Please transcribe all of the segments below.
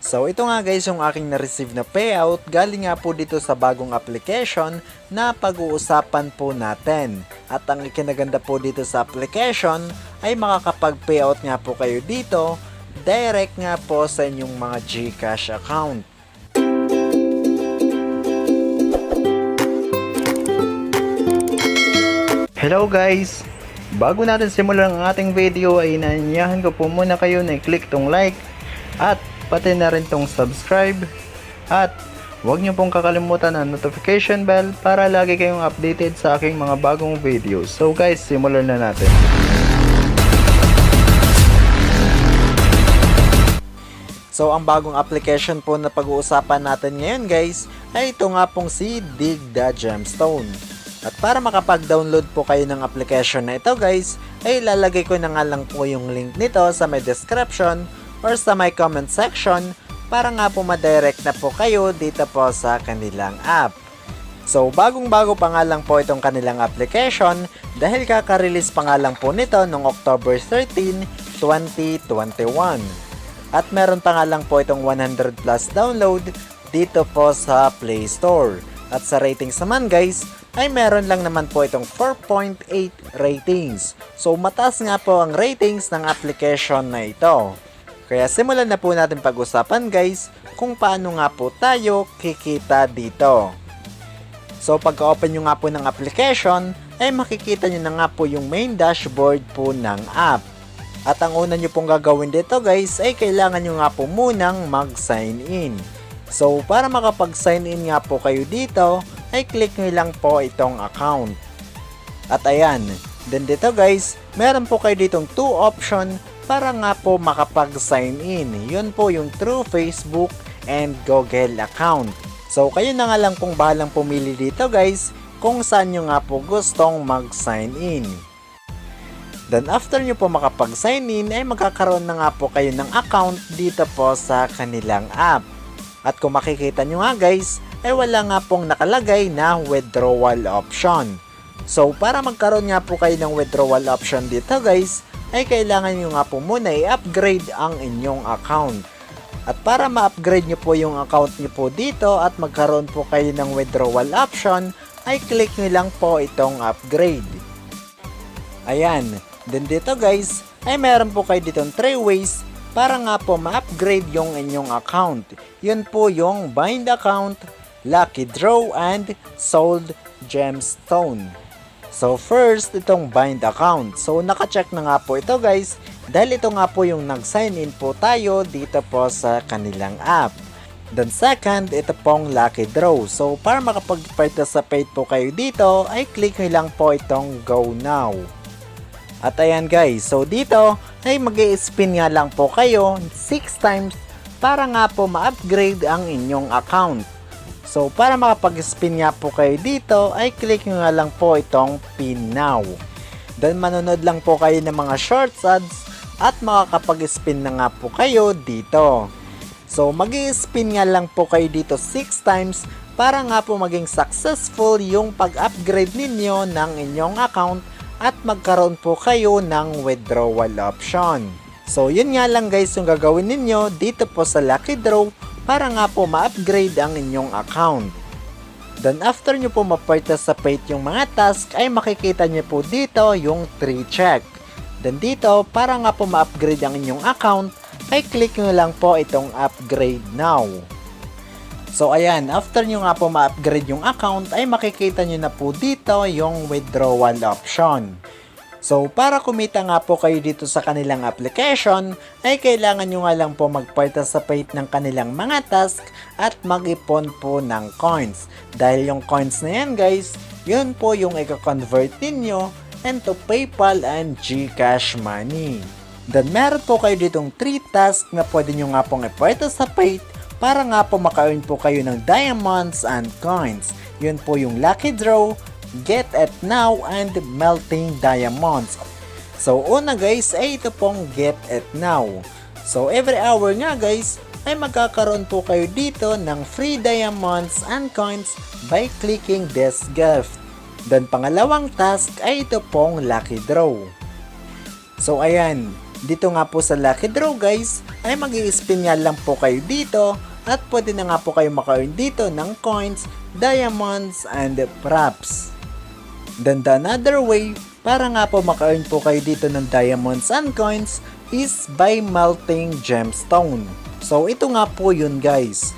So ito nga guys yung aking na-receive na payout galing nga po dito sa bagong application na pag-uusapan po natin. At ang ikinaganda po dito sa application ay makakapag-payout nga po kayo dito direct nga po sa inyong mga Gcash account. Hello guys! Bago natin simulan ang ating video ay inaanyahan ko po muna kayo na i-click tong like at pati na rin tong subscribe at huwag nyo pong kakalimutan ang notification bell para lagi kayong updated sa aking mga bagong videos. So guys, simulan na natin. So ang bagong application po na pag-uusapan natin ngayon guys ay ito nga pong si Gemstone. At para makapag-download po kayo ng application na ito guys, ay ilalagay ko na nga lang po yung link nito sa may description or sa may comment section para nga po madirect na po kayo dito po sa kanilang app. So bagong-bago pa nga lang po itong kanilang application dahil kaka-release pa nga lang po nito noong October 13, 2021. At meron pa nga lang po itong 100 plus download dito po sa Play Store. At sa ratings naman guys, ay meron lang naman po itong 4.8 ratings. So mataas nga po ang ratings ng application na ito. Kaya simulan na po natin pag-usapan guys kung paano nga po tayo kikita dito. So pagka-open nyo nga po ng application, ay makikita nyo na nga po yung main dashboard po ng app. At ang una nyo pong gagawin dito guys ay kailangan nyo nga po munang mag-sign in. So para makapag-sign in nga po kayo dito, ay click nyo lang po itong account. At ayan, then dito guys, meron po kayo ditong 2 option para nga po makapag-sign in. Yun po yung through Facebook and Google account. So kayo na nga lang kung bahalang pumili dito guys kung saan nyo nga po gustong mag-sign in. Then after nyo po makapag-sign in ay magkakaroon na nga po kayo ng account dito po sa kanilang app. At kung makikita nyo nga guys, ay wala nga pong nakalagay na withdrawal option. So para magkaroon nga po kayo ng withdrawal option dito guys, ay kailangan nyo nga po muna i-upgrade ang inyong account. At para ma-upgrade nyo po yung account nyo po dito at magkaroon po kayo ng withdrawal option, ay click nyo lang po itong upgrade. Ayan, then dito guys, ay meron po kayo ditong 3 ways para nga po ma-upgrade yung inyong account. Yun po yung bind account, lucky draw, and sold gemstone. So first, itong bind account. So naka-check na nga po ito guys dahil ito nga po yung nag-sign in po tayo dito po sa kanilang app. Then second, ito pong lucky draw. So para makapag-participate po kayo dito ay click nyo lang po itong go now. At ayan guys, so dito ay mag-i-spin nga lang po kayo 6 times para nga po ma-upgrade ang inyong account. So para makapag-spin nga po kayo dito ay click nyo nga lang po itong pin now. Then manonood lang po kayo ng mga short ads at makakapag-spin na nga po kayo dito. So mag-i-spin nga lang po kayo dito 6 times para nga po maging successful yung pag-upgrade ninyo ng inyong account at magkaroon po kayo ng withdrawal option. So yun nga lang guys yung gagawin ninyo dito po sa lucky draw para nga po ma-upgrade ang inyong account. Then after nyo po ma-participate yung mga task ay makikita nyo po dito yung 3 check. Then dito para nga po ma-upgrade ang inyong account ay click nyo lang po itong upgrade now. So ayan, after nyo nga po ma-upgrade yung account ay makikita nyo na po dito yung withdrawal option. So para kumita nga po kayo dito sa kanilang application ay kailangan nyo nga lang po mag-participate ng kanilang mga task at mag-ipon po ng coins. Dahil yung coins na yan guys, yun po yung i-convert ninyo into PayPal and Gcash money. Then meron po kayo ditong 3 tasks na pwede nyo nga pong i-participate para nga po maka-earn po kayo ng diamonds and coins. Yun po yung lucky draw, get it now, and melting diamonds. So una guys ay ito pong get it now. So every hour nga guys ay magkakaroon po kayo dito ng free diamonds and coins by clicking this gift. Then pangalawang task ay ito pong lucky draw. So ayan, Dito nga po sa Lucky Draw guys, ay mag-i-spin nga lang po kayo dito at pwede na nga po kayo maka-earn dito ng coins, diamonds, and props. Then the another way para nga po maka-earn po kayo dito ng diamonds and coins is by melting gemstone. So ito nga po yun guys.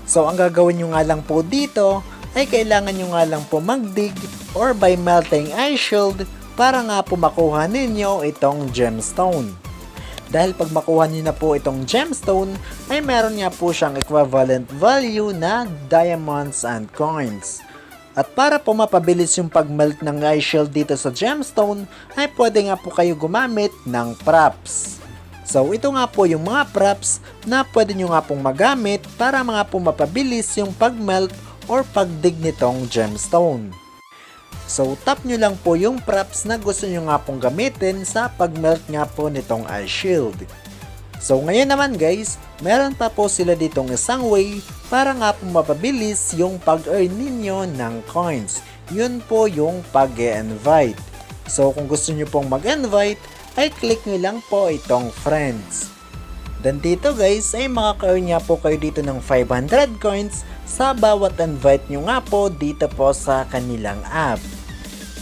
So ang gagawin nyo nga lang po dito ay kailangan nyo nga lang po mag-dig or by melting ice shield para nga po makuha ninyo itong gemstone. Dahil pag makuha nyo na po itong gemstone, ay meron nga po siyang equivalent value na diamonds and coins. At para po mapabilis yung pag-melt ng ice shield dito sa gemstone, ay pwede nga po kayo gumamit ng props. So ito nga po yung mga props na pwede nyo nga pong magamit para mga po mapabilis yung pag-melt or pag-dig nitong gemstone. So tap nyo lang po yung props na gusto nyo nga pong gamitin sa pag-melt nga po nitong ice shield. So ngayon naman guys, meron pa po sila ditong isang way para nga po mapabilis yung pag-earn ninyo ng coins. Yun po yung pag-invite. So kung gusto nyo pong mag-invite, ay click nyo lang po itong friends. Then dito guys, ay makaka-earn nga po kayo dito ng 500 coins sa bawat invite nyo nga po dito po sa kanilang app.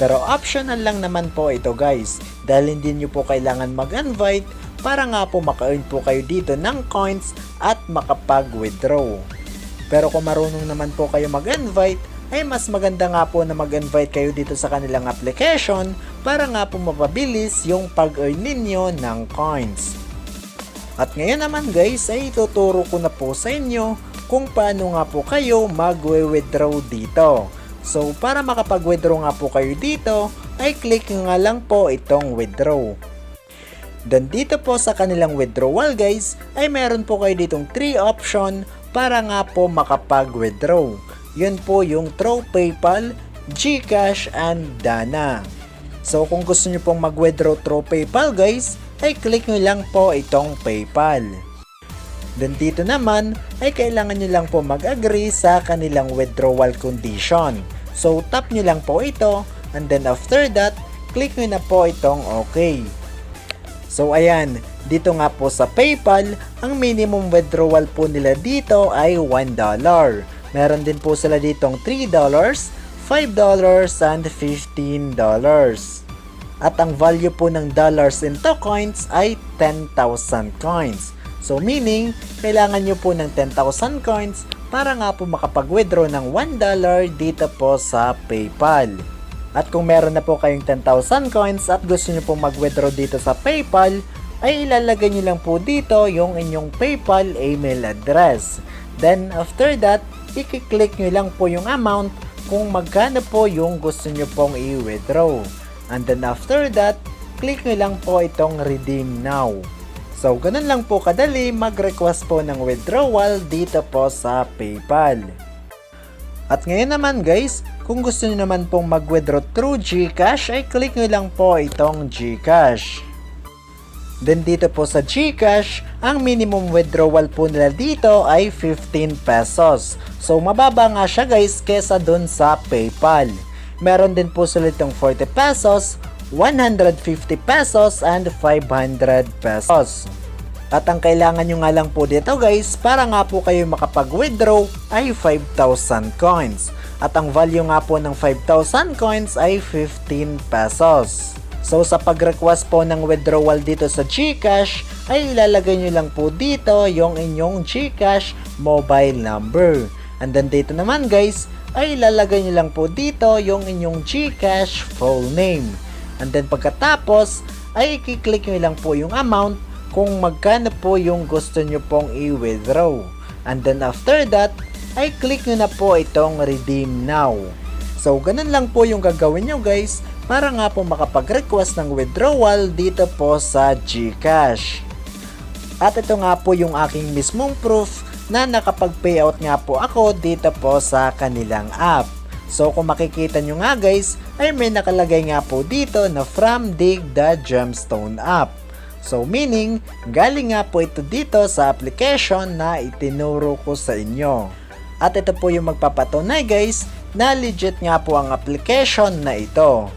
Pero optional lang naman po ito guys, dahil hindi nyo po kailangan mag-invite para nga po maka-earn po kayo dito ng coins at makapag-withdraw. Pero kung marunong naman po kayo mag-invite, ay mas maganda nga po na mag-invite kayo dito sa kanilang application para nga po mapabilis yung pag-earn ninyo ng coins. At ngayon naman guys, ay ituturo ko na po sa inyo kung paano nga po kayo mag-withdraw dito. So para makapag-withdraw nga po kayo dito, ay click nga lang po itong withdraw. Then dito po sa kanilang withdrawal guys, ay meron po kayo ditong 3 option para nga po makapag-withdraw. Yun po yung through PayPal, Gcash, and Dana. So kung gusto nyo pong mag-withdraw through PayPal guys, ay click nyo lang po itong PayPal. Then dito naman, ay kailangan nyo lang po mag-agree sa kanilang withdrawal condition. So tap nyo lang po ito, and then after that, click nyo na po itong OK. So ayan, dito nga po sa PayPal, ang minimum withdrawal po nila dito ay $1. Meron din po sila ditong $3, $5, and $15. At ang value po ng dollars into coins ay 10,000 coins. So meaning, kailangan nyo po ng 10,000 coins para nga po makapag-withdraw ng $1 dito po sa PayPal. At kung meron na po kayong 10,000 coins at gusto nyo po mag-withdraw dito sa PayPal, ay ilalagay nyo lang po dito yung inyong PayPal email address. Then after that, i-click nyo lang po yung amount kung magkano po yung gusto nyo pong i-withdraw. And then after that, click nyo lang po itong redeem now. So ganun lang po kadali mag-request po ng withdrawal dito po sa PayPal. At ngayon naman guys, kung gusto nyo naman pong mag-withdraw through Gcash, ay click nyo lang po itong Gcash. Then dito po sa Gcash, ang minimum withdrawal po nila dito ay 15 pesos. So mababa nga siya guys kesa dun sa PayPal. Meron din po sila itong 40 pesos, 150 pesos, and 500 pesos. At ang kailangan nyo nga lang po dito guys, para nga po kayo makapag-withdraw ay 5,000 coins. At ang value nga po ng 5,000 coins ay 15 pesos. So sa pag-request po ng withdrawal dito sa Gcash, ay ilalagay nyo lang po dito yung inyong Gcash mobile number. And then dito naman guys, ay ilalagay nyo lang po dito yung inyong Gcash full name. And then pagkatapos, ay i-click nyo lang po yung amount kung magkano po yung gusto nyo pong i-withdraw. And then after that, ay click nyo na po itong redeem now. So ganun lang po yung gagawin nyo guys para nga po makapag-request ng withdrawal dito po sa Gcash. At ito nga po yung aking mismong proof na nakapag-payout nga po ako dito po sa kanilang app. So kung makikita nyo nga guys, ay may nakalagay nga po dito na from the Gemstone app. So meaning, galing nga po ito dito sa application na itinuro ko sa inyo. At ito po yung magpapatunay guys, na legit nga po ang application na ito.